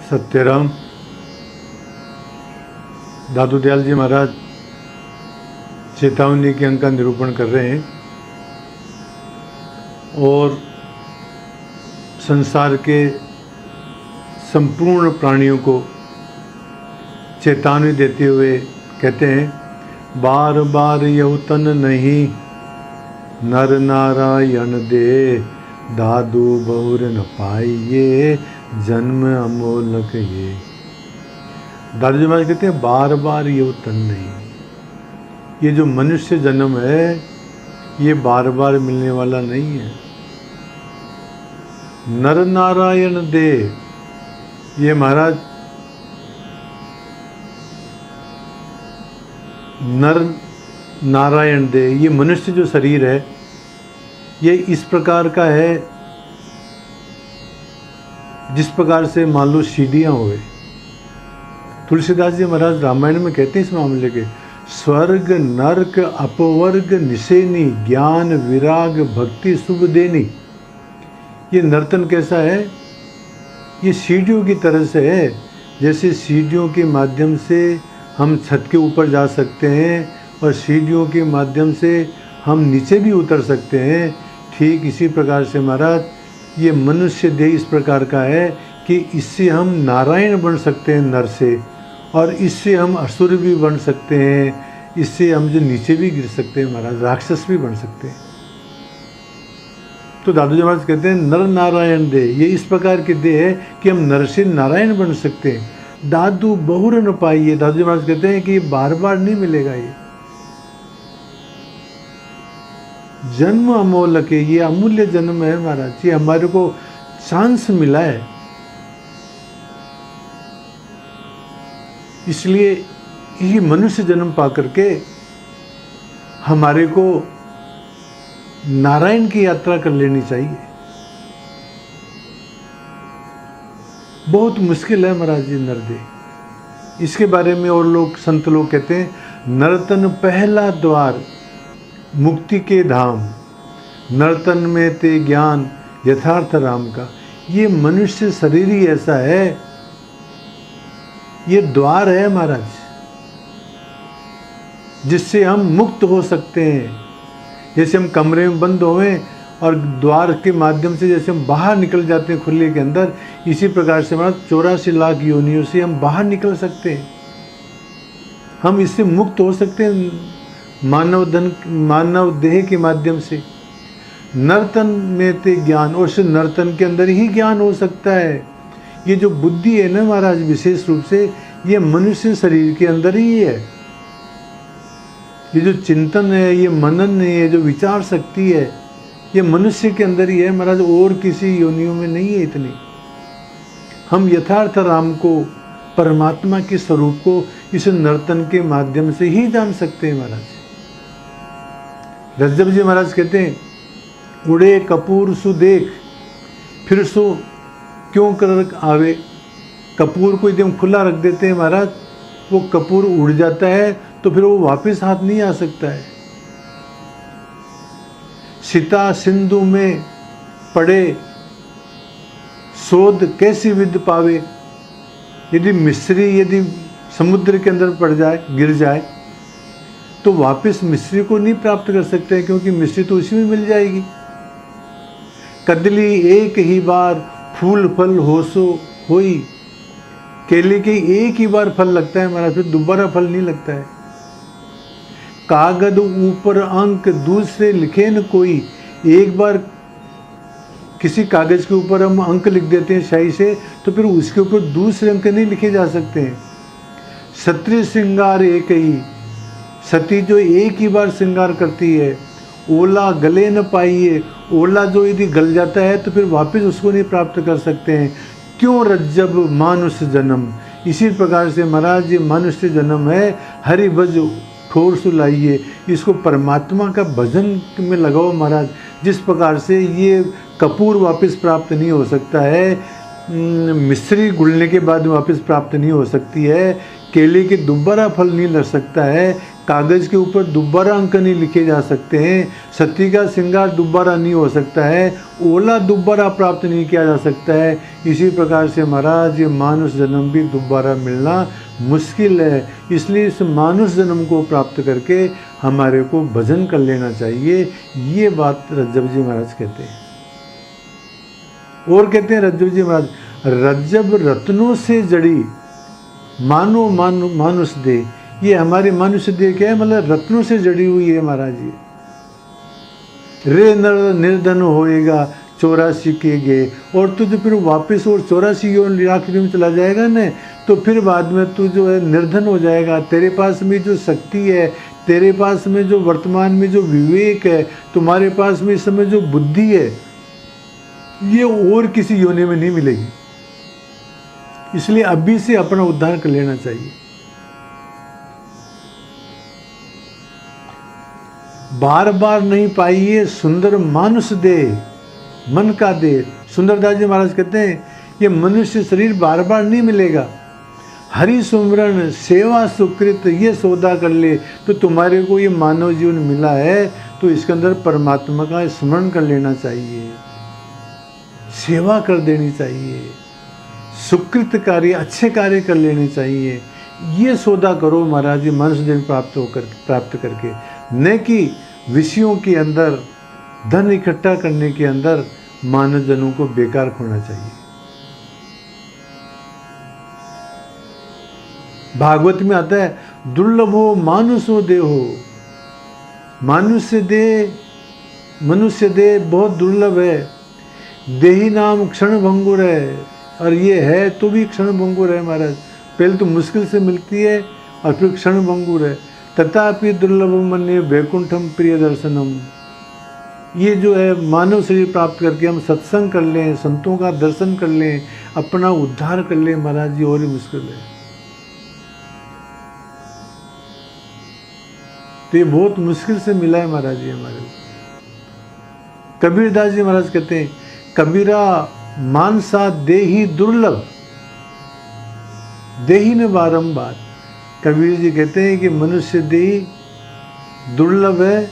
सत्यराम दादू दयाल जी महाराज चेतावनी के अंक का निरूपण कर रहे हैं और संसार के संपूर्ण प्राणियों को चेतावनी देते हुए कहते हैं, बार बार यौतन नहीं नर नारायण दे, दादू बहुर न पाइये जन्म अमोलक ये। दादू जी महाराज कहते हैं बार बार यौतन नहीं, ये जो मनुष्य जन्म है ये बार बार मिलने वाला नहीं है। नर नारायण दे, ये महाराज नर नारायण दे, ये मनुष्य जो शरीर है ये इस प्रकार का है जिस प्रकार से मान लो सीढ़ियाँ हुए। तुलसीदास जी महाराज रामायण में कहते हैं इस मामले के, स्वर्ग नरक अपवर्ग निशेनी, ज्ञान विराग भक्ति शुभ देनी। ये नर्तन कैसा है, ये सीढ़ियों की तरह से है। जैसे सीढ़ियों के माध्यम से हम छत के ऊपर जा सकते हैं और सीढ़ियों के माध्यम से हम नीचे भी उतर सकते हैं, ठीक इसी प्रकार से महाराज ये मनुष्य देह इस प्रकार का है कि इससे हम नारायण बन सकते हैं नर से, और इससे हम असुर भी बन सकते हैं, इससे हम जो नीचे भी गिर सकते हैं महाराज, राक्षस भी बन सकते हैं। तो दादू जी महाराज कहते हैं नर नारायण दे, ये इस प्रकार के देह है कि हम नर से नारायण बन सकते हैं। दादू बहुर न पाइए, दादू जी महाराज कहते हैं कि ये बार बार नहीं मिलेगा, ये जन्म अमोलक है, ये अमूल्य जन्म है महाराज, ये हमारे को चांस मिला है। इसलिए ये मनुष्य जन्म पा करके हमारे को नारायण की यात्रा कर लेनी चाहिए। बहुत मुश्किल है महाराज जी नरदेह, इसके बारे में और लोग संत लोग कहते हैं नर्तन पहला द्वार मुक्ति के धाम, नर्तन में ते ज्ञान यथार्थ राम का। ये मनुष्य शरीर ही ऐसा है, ये द्वार है महाराज जिससे हम मुक्त हो सकते हैं। जैसे हम कमरे में बंद हुए और द्वार के माध्यम से जैसे हम बाहर निकल जाते हैं खुले के अंदर, इसी प्रकार से महाराज 84 लाख योनियों से हम बाहर निकल सकते हैं, हम इससे मुक्त हो सकते हैं मानव देह के माध्यम से। नर्तन में ते ज्ञान, और सिर्फ नर्तन के अंदर ही ज्ञान हो सकता है। ये जो बुद्धि है ना महाराज विशेष रूप से ये मनुष्य शरीर के अंदर ही है। ये जो चिंतन है, ये मनन है, ये जो विचार शक्ति है, ये मनुष्य के अंदर ही है महाराज, और किसी योनियों में नहीं है इतनी। हम यथार्थ राम को, परमात्मा के स्वरूप को इस नर्तन के माध्यम से ही जान सकते हैं महाराज। रज्जब जी महाराज कहते हैं, उड़े कपूर सु देख फिर सो क्यों कर आवे। कपूर को एकदम खुला रख देते हैं महाराज, वो कपूर उड़ जाता है तो फिर वो वापस हाथ नहीं आ सकता है। सीता सिंधु में पड़े शोध कैसी विद पावे। यदि मिस्री यदि समुद्र के अंदर पड़ जाए, गिर जाए, तो वापस मिस्री को नहीं प्राप्त कर सकते क्योंकि मिस्री तो उसी में मिल जाएगी। कदली एक ही बार फूल फल होसो होई, केले के एक ही बार फल लगता है हमारा, फिर दोबारा फल नहीं लगता है। कागज ऊपर अंक दूसरे लिखे न कोई, एक बार किसी कागज के ऊपर हम अंक लिख देते हैं स्याही से, तो फिर उसके ऊपर दूसरे अंक नहीं लिखे जा सकते हैं। सत्री श्रृंगार एक ही, सती जो एक ही बार श्रृंगार करती है। ओला गले न पाइए, ओला जो यदि गल जाता है तो फिर वापस उसको नहीं प्राप्त कर सकते हैं। क्यों रज्जब मानुष जन्म, इसी प्रकार से महाराज ये मनुष्य जन्म है। हरि भज ठोर सुलाइए, इसको परमात्मा का भजन में लगाओ महाराज। जिस प्रकार से ये कपूर वापस प्राप्त नहीं हो सकता है, मिश्री गुलने के बाद वापस प्राप्त नहीं हो सकती है, केले के दोबारा फल नहीं लग सकता है, कागज़ के ऊपर दोबारा अंक नहीं लिखे जा सकते हैं, सती का श्रृंगार दोबारा नहीं हो सकता है, ओला दोबारा प्राप्त नहीं किया जा सकता है। इसी प्रकार से महाराज ये मानुष जन्म भी दोबारा मिलना मुश्किल है। इसलिए इस मानुष जन्म को प्राप्त करके हमारे को भजन कर लेना चाहिए। ये बात रज्जब जी महाराज कहते हैं। और कहते हैं रज्जब जी महाराज, रज्जब रत्नों से जड़ी मानो मानुष दे। ये हमारी मनुष्य देह क्या है, मतलब रत्नों से जड़ी हुई है महाराज जी। रे नर निर्धन होएगा 84 के गे, और तू जो फिर वापस और 84 आखिरी में चला जाएगा न, तो फिर बाद में तू जो है निर्धन हो जाएगा। तेरे पास में जो शक्ति है, तेरे पास में जो वर्तमान में जो विवेक है, तुम्हारे पास में इस समय जो बुद्धि है, ये और किसी योनि में नहीं मिलेगी। इसलिए अभी से अपना उद्धार कर लेना चाहिए। बार बार नहीं पाइए सुंदर मानुष दे, मन का दे। सुंदरदास जी महाराज कहते हैं ये मनुष्य शरीर बार बार नहीं मिलेगा। हरि सुमरन सेवा सुकृत ये सौदा कर ले, तो तुम्हारे को ये मानव जीवन मिला है तो इसके अंदर परमात्मा का स्मरण कर लेना चाहिए, सेवा कर देनी चाहिए, सुकृत कार्य अच्छे कार्य कर लेने चाहिए। ये सौदा करो महाराज जी मनुष्य देह प्राप्त करके, न कि विषयों के अंदर धन इकट्ठा करने के अंदर मानव जनों को बेकार खोना चाहिए। भागवत में आता है दुर्लभो मानुषो देहो, मनुष्य देह बहुत दुर्लभ है। देही नाम क्षण भंगुर है, और ये है तो भी क्षण भंगुर है महाराज। पहले तो मुश्किल से मिलती है और फिर क्षण भंगुर है। तथापि दुर्लभम मन्ये वैकुंठम प्रिय दर्शनम। ये जो है मानव शरीर प्राप्त करके हम सत्संग कर लें, संतों का दर्शन कर लें, अपना उद्धार कर लें महाराज जी, और ही मुश्किल है। तो ये बहुत मुश्किल से मिला है महाराज जी हमारे को। कबीरदास जी महाराज कहते हैं कबीरा मानसा देही दुर्लभ, देही ने बारंबार। कबीर जी कहते हैं कि मनुष्य देही दुर्लभ है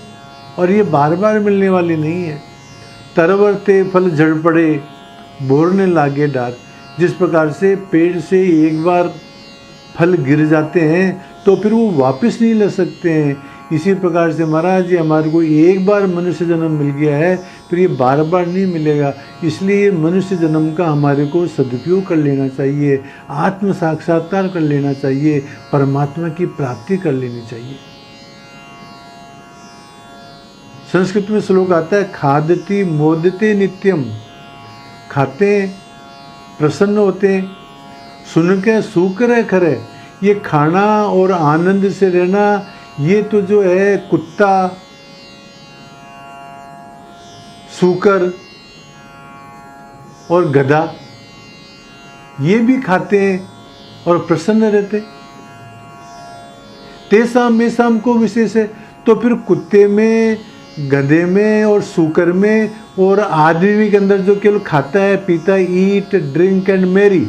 और ये बार बार मिलने वाली नहीं है। तरवरते फल झड़ पड़े बोरने लागे डार। जिस प्रकार से पेड़ से एक बार फल गिर जाते हैं तो फिर वो वापस नहीं ले सकते हैं, इसी प्रकार से महाराज जी हमारे को एक बार मनुष्य जन्म मिल गया है, फिर ये बार बार नहीं मिलेगा। इसलिए मनुष्य जन्म का हमारे को सदुपयोग कर लेना चाहिए, आत्म साक्षात्कार कर लेना चाहिए, परमात्मा की प्राप्ति कर लेनी चाहिए। संस्कृत में श्लोक आता है खादति मोदते नित्यम, खाते प्रसन्न होते, सुन के सूकर खरे। ये खाना और आनंद से रहना, ये तो जो है कुत्ता, सूकर और गधा ये भी खाते हैं और प्रसन्न रहते। तेसाम मेसाम को विशेष है, तो फिर कुत्ते में, गधे में और सूकर में और आदमी के अंदर जो केवल खाता है पीता है, ईट ड्रिंक एंड मैरी,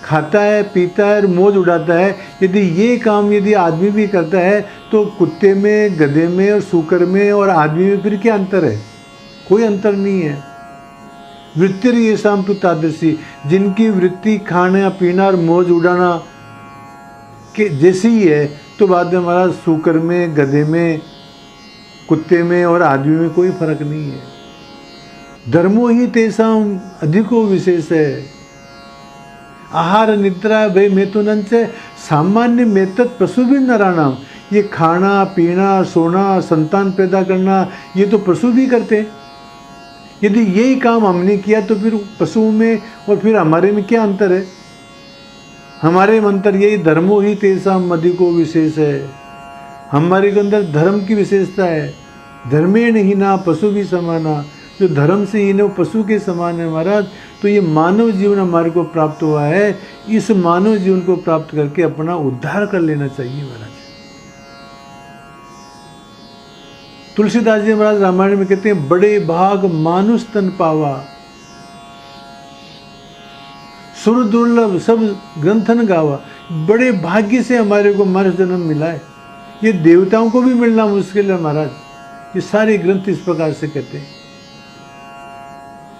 खाता है पीता है और मौज उड़ाता है, यदि ये काम यदि आदमी भी करता है तो कुत्ते में, गधे में और सूकर में और आदमी में फिर क्या अंतर है? कोई अंतर नहीं है। वृत्ति ये शाम तो तादृशी, जिनकी वृत्ति खाना पीना और मौज उड़ाना के जैसी ही है, तो बाद में हमारा सूकर में, गधे में, कुत्ते में और आदमी में कोई फर्क नहीं है। धर्मो ही तेसाम अधिको विशेष है। आहार निद्रा भय मेतुनन से सामान्य मेतत पशु भी नराणाम। ये खाना पीना सोना संतान पैदा करना ये तो पशु भी करते। यदि यही काम हमने किया तो फिर पशुओं में और फिर हमारे में क्या अंतर है? हमारे में अंतर यही धर्मो ही तेसाम अधिको विशेष है। हमारे के अंदर धर्म की विशेषता है। धर्मेण ही ना पशु भी समाना, जो धर्म से ही वो पशु के समान है महाराज। तो ये मानव जीवन हमारे को प्राप्त हुआ है, इस मानव जीवन को प्राप्त करके अपना उद्धार कर लेना चाहिए महाराज। तुलसीदास जी महाराज रामायण में कहते हैं बड़े भाग मानुष तन पावा, सुर दुर्लभ सब ग्रंथन गावा। बड़े भाग्य से हमारे को मनुष्य जन्म मिला है। ये देवताओं को भी मिलना मुश्किल है महाराज। ये सारे ग्रंथ इस प्रकार से कहते हैं।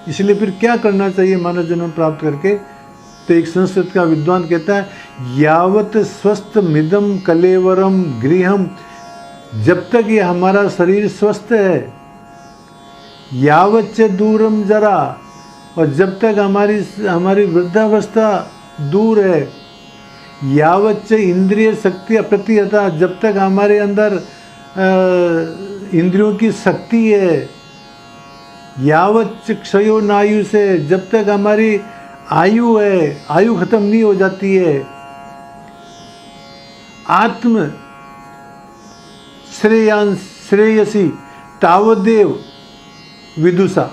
इसलिए फिर क्या करना चाहिए मानव जन्म प्राप्त करके? तो एक संस्कृत का विद्वान कहता है, यावत स्वस्थ मिदम कलेवरम गृहम, जब तक ये हमारा शरीर स्वस्थ है, यावत च दूरम जरा, और जब तक हमारी वृद्धावस्था दूर है, यावत च इंद्रिय शक्ति अप्रतिहता, जब तक हमारे अंदर इंद्रियों की शक्ति है, यावत क्षयो नायु से, जब तक हमारी आयु है, आयु खत्म नहीं हो जाती है, आत्म श्रेयसी तावदेव विदुषा,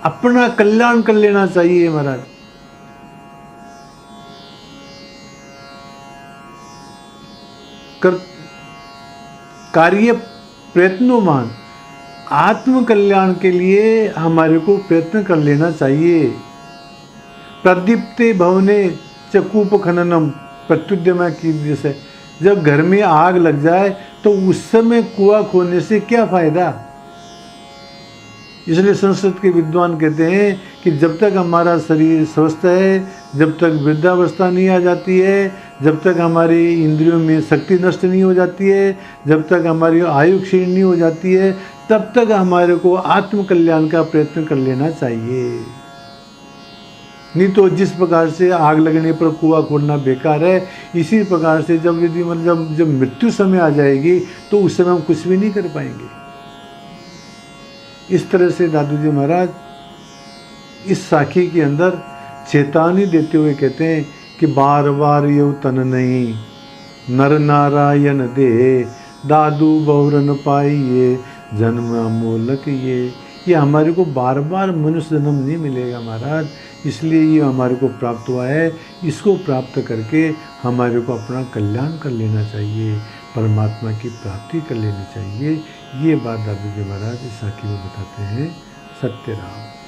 अपना कल्याण कर लेना चाहिए महाराज। कार्य प्रयत्नोमान, आत्म कल्याण के लिए हमारे को प्रयत्न कर लेना चाहिए। प्रदीप्ते भवने चकूप खननम प्रत्युद्यमा की जैसे, जब घर में आग लग जाए तो उस समय कुआं खोदने से क्या फायदा? इसलिए संस्कृत के विद्वान कहते हैं कि जब तक हमारा शरीर स्वस्थ है, जब तक वृद्धावस्था नहीं आ जाती है, जब तक हमारी इंद्रियों में शक्ति नष्ट नहीं हो जाती है, जब तक हमारी आयु क्षीण नहीं हो जाती है, तब तक हमारे को आत्म कल्याण का प्रयत्न कर लेना चाहिए। नहीं तो जिस प्रकार से आग लगने पर कुआं खोदना बेकार है, इसी प्रकार से जब यदि मतलब जब मृत्यु समय आ जाएगी तो उस समय हम कुछ भी नहीं कर पाएंगे। इस तरह से दादू जी महाराज इस साखी के अंदर चेतावनी देते हुए कहते हैं कि बार बार ये तन नहीं, नर नारायण दे, दादू बहुरन पाइए, जन्म अमोलक ये हमारे को बार बार मनुष्य जन्म नहीं मिलेगा महाराज। इसलिए ये हमारे को प्राप्त हुआ है, इसको प्राप्त करके हमारे को अपना कल्याण कर लेना चाहिए, परमात्मा की प्राप्ति कर लेनी चाहिए। ये बात दादू जी महाराज इस साखी में बताते हैं। सत्य राम।